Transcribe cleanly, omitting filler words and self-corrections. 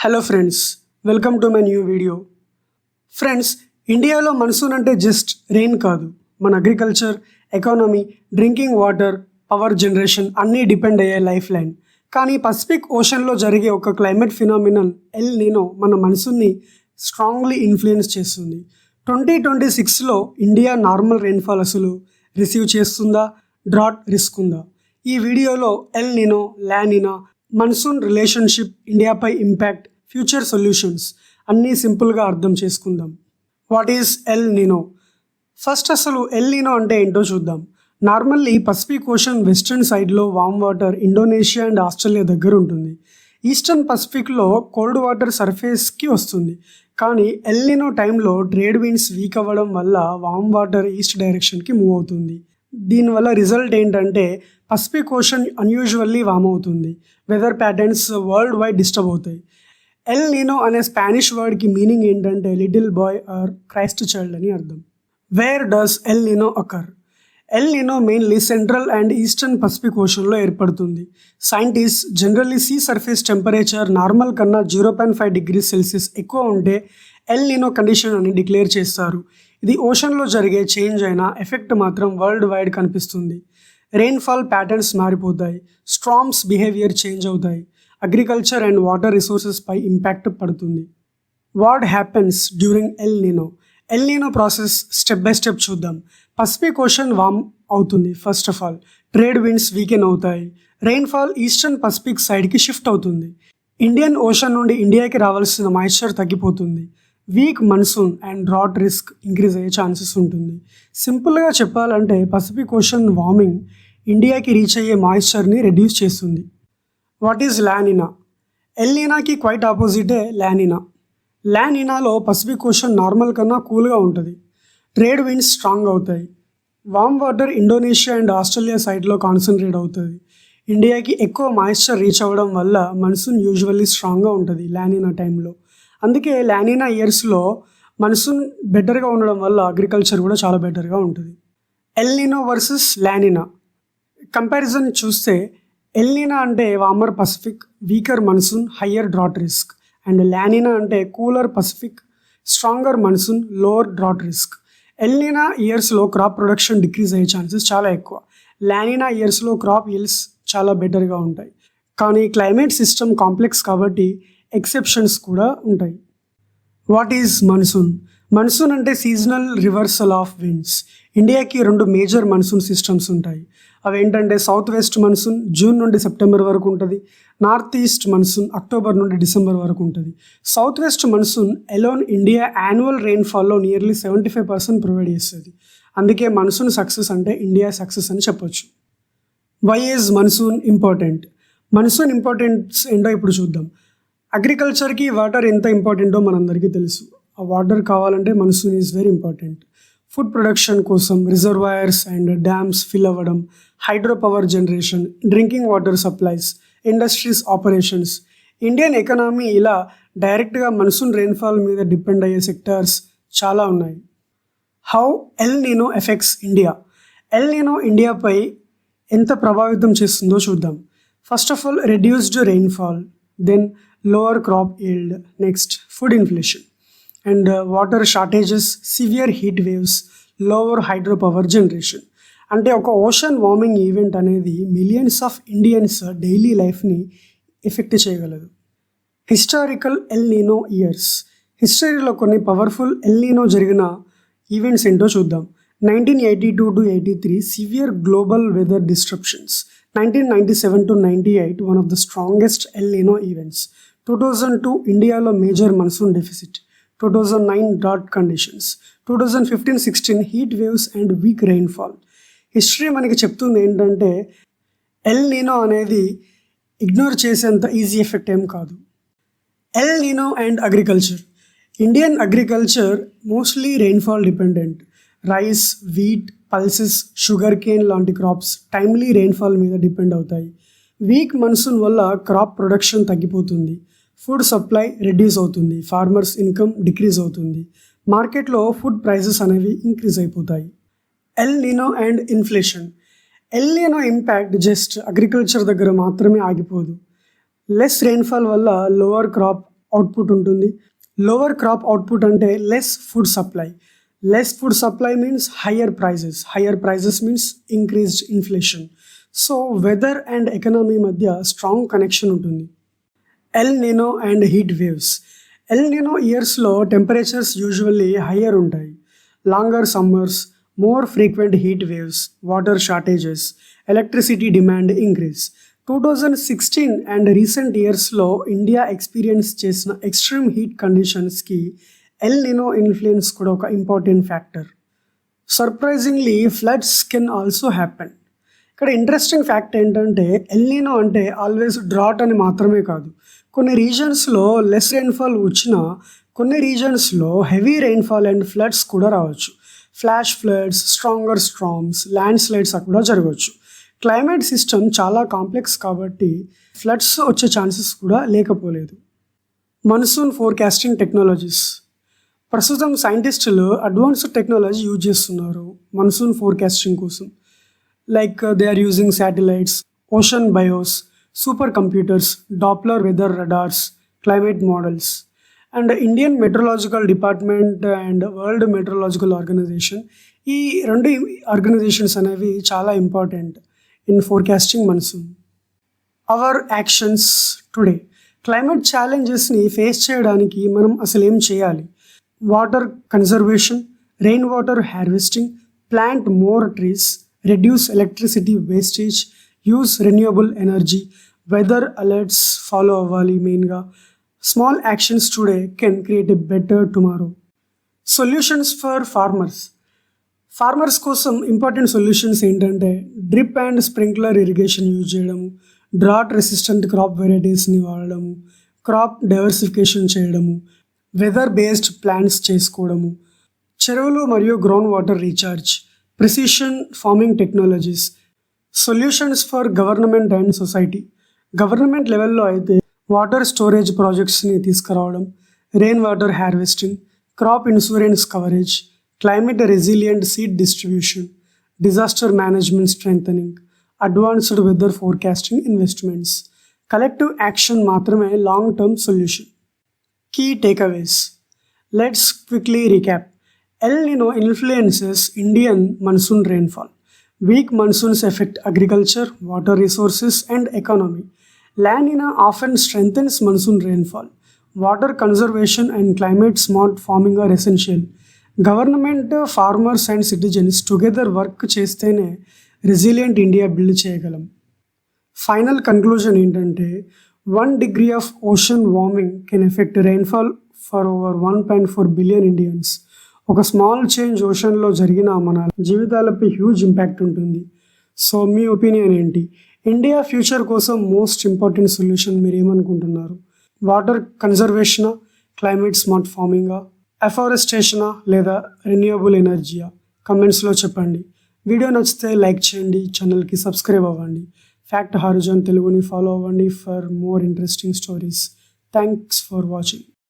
Hello friends, welcome to my new video. Friends, ఇండియాలో monsoon అంటే just rain కాదు. మన agriculture, economy, drinking water, power generation అన్నీ depend అయ్యే లైఫ్ లైన్. కానీ పసిఫిక్ ఓషన్లో జరిగే ఒక క్లైమేట్ ఫినామినన్ ఎల్ నీనో మన మాన్సూన్ని స్ట్రాంగ్లీ ఇన్ఫ్లుయెన్స్ చేస్తుంది. 2026లో ఇండియా నార్మల్ రెయిన్ఫాల్ అసలు రిసీవ్ చేస్తుందా, డ్రాట్ రిస్క్ ఉందా? ఈ వీడియోలో El Nino, La Nina, monsoon relationship, ఇండియాపై ఇంపాక్ట్, ఫ్యూచర్ సొల్యూషన్స్ అన్నీ సింపుల్గా అర్థం చేసుకుందాం. What is El Nino? First అసలు ఎల్ నీనో అంటే ఏంటో చూద్దాం. నార్మల్లీ పసిఫిక్ ఓషన్ వెస్ట్రన్ సైడ్లో warm water Indonesia and Australia దగ్గర ఉంటుంది. ఈస్టర్న్ పసిఫిక్లో కోల్డ్ వాటర్ సర్ఫేస్కి వస్తుంది. కానీ ఎల్ నీనో టైంలో ట్రేడ్ విండ్స్ వీక్ అవ్వడం వల్ల వామ్ వాటర్ ఈస్ట్ డైరెక్షన్కి మూవ్ అవుతుంది. దీనివల్ల రిజల్ట్ ఏంటంటే పసిఫిక్ ఓషన్ అన్యూజువల్లీ వామ్ అవుతుంది. Weather patterns world wide disturb అవుతాయి. ఎల్ నీనో అనే స్పానిష్ వర్డ్కి మీనింగ్ ఏంటంటే little boy or Christ child అని అర్థం. Where does El Nino occur? El Nino mainly central and eastern Pacific ఓషన్లో ఏర్పడుతుంది. Scientist generally sea surface temperature normal కన్నా 0.5 degrees Celsius ఎక్కువ ఉంటే ఎల్ నీనో కండిషన్ అని డిక్లేర్ చేస్తారు. ఇది ఓషన్లో జరిగే చేంజ్ అయినా ఎఫెక్ట్ మాత్రం వరల్డ్ వైడ్ కనిపిస్తుంది. రెయిన్ఫాల్ ప్యాటర్న్స్ మారిపోతాయి, స్ట్రామ్స్ బిహేవియర్ చేంజ్ అవుతాయి, అగ్రికల్చర్ అండ్ వాటర్ రిసోర్సెస్ పై ఇంపాక్ట్ పడుతుంది. What happens during El Nino? El Nino process step by step చూద్దాం. పసిఫిక్ ఓషన్ వామ్ అవుతుంది. First of all trade winds weaken అవుతాయి. Rainfall eastern Pacific సైడ్కి shift అవుతుంది. Indian Ocean నుండి ఇండియాకి రావాల్సిన మాయిశ్చర్ తగ్గిపోతుంది. Weak monsoon and drought risk increase అయ్యే ఛాన్సెస్ ఉంటుంది. సింపుల్గా చెప్పాలంటే పసిఫిక్ ఓషన్ వార్మింగ్ ఇండియాకి రీచ్ అయ్యే మాయిశ్చర్ని రెడ్యూస్ చేస్తుంది. What is La Nina? El నీనాకి quite opposite La Nina. La నీనాలో పసిఫిక్ ఓషన్ నార్మల్ కన్నా కూల్గా ఉంటుంది. ట్రేడ్ విండ్స్ స్ట్రాంగ్ అవుతాయి. Warm water Indonesia and Australia సైడ్లో కాన్సన్ట్రేట్ అవుతుంది. ఇండియాకి ఎక్కువ మాయిశ్చర్ రీచ్ అవ్వడం వల్ల మాన్సూన్ యూజువల్లీ స్ట్రాంగ్గా ఉంటుంది లా నీనా టైంలో. అందుకే లా నీనా ఇయర్స్లో మాన్సూన్ బెటర్గా ఉండడం వల్ల అగ్రికల్చర్ కూడా చాలా బెటర్గా ఉంటుంది. El Nino versus La Nina comparison చూస్తే ఎల్ నీనా అంటే warmer Pacific, weaker monsoon, higher drought risk. And La Nina అంటే cooler Pacific, stronger monsoon, lower drought risk. El Nina ఇయర్స్లో క్రాప్ ప్రొడక్షన్ డిక్రీజ్ అయ్యే chances చాలా ఎక్కువ. లా నీనా ఇయర్స్లో crop yields చాలా బెటర్గా ఉంటాయి. కానీ క్లైమేట్ సిస్టమ్ కాంప్లెక్స్ కాబట్టి ఎక్సెప్షన్స్ కూడా ఉంటాయి. What is monsoon? మాన్సూన్ అంటే సీజనల్ రివర్సల్ ఆఫ్ విండ్స్. ఇండియాకి 2 మేజర్ మాన్సూన్ సిస్టమ్స్ ఉంటాయి. అవి ఏంటంటే సౌత్ వెస్ట్ మాన్సూన్ జూన్ నుండి సెప్టెంబర్ వరకు ఉంటుంది. నార్త్ ఈస్ట్ మాన్సూన్ అక్టోబర్ నుండి డిసెంబర్ వరకు ఉంటుంది. South west monsoon alone India annual రెయిన్ఫాల్లో నియర్లీ 75% ప్రొవైడ్ చేస్తుంది. అందుకే మాన్సూన్ సక్సెస్ అంటే ఇండియా సక్సెస్ అని చెప్పొచ్చు. Why is monsoon important? Monsoon importance ఏంటో ఇప్పుడు చూద్దాం. అగ్రికల్చర్కి వాటర్ ఎంత ఇంపార్టెంటో మనందరికీ తెలుసు. ఆ వాటర్ కావాలంటే monsoon is very important. Food production కోసం రిజర్వాయర్స్ అండ్ డ్యామ్స్ ఫిల్ అవ్వడం, hydro power generation, drinking water supplies, industries operations. Indian economy ఇలా డైరెక్ట్గా మాన్సూన్ రెయిన్ఫాల్ మీద డిపెండ్ అయ్యే సెక్టార్స్ చాలా ఉన్నాయి. How El Nino effects India? El Nino ఇండియాపై ఎంత ప్రభావితం చేస్తుందో చూద్దాం. First of all reduced rainfall, then lower crop yield, next food inflation and water shortages, severe heat waves, lower hydropower generation. అంటే ఒక ఓషన్ వార్మింగ్ ఈవెంట్ అనేది millions of Indians daily లైఫ్ని effect చేయగలదు. Historical L నీనో years. హిస్టరీలో కొన్ని powerful L నీనో జరిగిన events ఏంటో చూద్దాం. 1982 to 83 severe global weather disruptions. 1997 to 98 one of the strongest El Nino events. 2002 ఇండియాలో major monsoon deficit. 2009 drought conditions. 2015-16 heat waves and weak rainfall. History మనకి చెప్తుంది ఏంటంటే ఎల్ నీనో అనేది ఇగ్నోర్ చేసేంత ఈజీ ఎఫెక్ట్ ఏం కాదు. L నీనో and agriculture. Indian agriculture mostly rainfall dependent. Rice, wheat, pulses, sugar cane లాంటి crops timely rainfall మీద depend అవుతాయి. వీక్ మాన్సూన్ వల్ల క్రాప్ ప్రొడక్షన్ తగ్గిపోతుంది, ఫుడ్ సప్లై రెడ్యూస్ అవుతుంది, ఫార్మర్స్ ఇన్కమ్ డిక్రీజ్ అవుతుంది, మార్కెట్లో ఫుడ్ ప్రైజెస్ అనేవి ఇంక్రీజ్ అయిపోతాయి. L నీనో and inflation. L నీనో impact just agriculture దగ్గర మాత్రమే ఆగిపోదు. లెస్ రెయిన్ఫాల్ వల్ల లోవర్ క్రాప్ అవుట్పుట్ ఉంటుంది. లోవర్ క్రాప్ అవుట్పుట్ అంటే less food supply. Less food supply means higher prices. Higher prices means increased inflation. So weather and economy మధ్య strong connection ఉంటుంది. El Nino and heat waves. El Nino ఇయర్స్లో temperatures usually higher ఉంటాయి. Longer summers, more frequent heat waves, water shortages, electricity demand increase. 2016 and recent ఇయర్స్లో India experience చేసిన extreme heat కండిషన్స్కి El Nino influence కూడా ఒక important factor. Surprisingly floods can also happen. ఇక్కడ interesting fact ఏంటంటే El Nino అంటే always drought అని మాత్రమే కాదు. కొన్ని రీజన్స్లో లెస్ రెయిన్ఫాల్ వచ్చినా కొన్ని రీజన్స్లో హెవీ రెయిన్ఫాల్ అండ్ ఫ్లడ్స్ కూడా రావచ్చు. Flash floods, stronger storms, landslides కూడా జరగవచ్చు. క్లైమేట్ సిస్టమ్ చాలా కాంప్లెక్స్ కాబట్టి ఫ్లడ్స్ వచ్చే ఛాన్సెస్ కూడా లేకపోలేదు. Monsoon forecasting technologies. ప్రస్తుతం సైంటిస్టులు అడ్వాన్స్డ్ టెక్నాలజీ యూజ్ చేస్తున్నారు మాన్సూన్ ఫోర్కాస్టింగ్ కోసం. Like they are using satellites, ocean buoys, super computers, Doppler weather radars, climate models. And Indian Meteorological Department and world metrological organisation, ఈ రెండు organisations అనేవి చాలా important in forecasting monsoon. Our actions today. Climate ఛాలెంజెస్ని face చేయడానికి మనం అసలు ఏం చేయాలి? Water conservation, rain water harvesting, plant more trees, reduce electricity wastage, use renewable energy, weather alerts follow అవ్వాలి మెయిన్గా. Small actions today can create a better tomorrow. Solutions for farmers. Farmers కోసం important solutions ఏంటంటే drip and sprinkler irrigation use చేయడము, drought resistant crop వెరైటీస్ని వాడడము, crop diversification చేయడము, weather based plans చేసుకోవడము, చెరువులు మరియు ground water recharge, precision farming technologies. Solutions for government and society. Government లెవెల్లో అయితే వాటర్ స్టోరేజ్ ప్రాజెక్ట్స్ని తీసుకురావడం, rain water harvesting, crop insurance coverage, climate resilient seed distribution, disaster management strengthening, advanced weather forecasting investments. Collective action మాత్రమే long term solution. Key takeaways. Let's quickly recap. El Nino influences Indian monsoon rainfall. Weak monsoons affect agriculture, water resources, and economy. La Nina often strengthens monsoon rainfall. Water conservation and climate smart farming are essential. Government, farmers, and citizens together work chestene resilient India build చేయగలం. Final conclusion ఏంటంటే 1 degree of ocean warming can affect rainfall for over 1.4 billion Indians. ఒక small change ఓషన్లో జరిగిన మన జీవితాలపై huge impact ఉంటుంది. So మీ opinion ఏంటి? India future కోసం most important solution మీరు ఏమనుకుంటున్నారు? వాటర్ కన్జర్వేషనా, క్లైమేట్ స్మార్ట్ ఫార్మింగా, అఫారెస్టేషనా లేదా రెన్యూవబుల్ ఎనర్జీయా? కమెంట్స్లో చెప్పండి. వీడియో నచ్చితే లైక్ చేయండి, ఛానల్కి సబ్స్క్రైబ్ అవ్వండి. ఫ్యాక్ట్ హారిజాన్ తెలుగుని ఫాలో అవ్వండి for more interesting stories. Thanks for watching.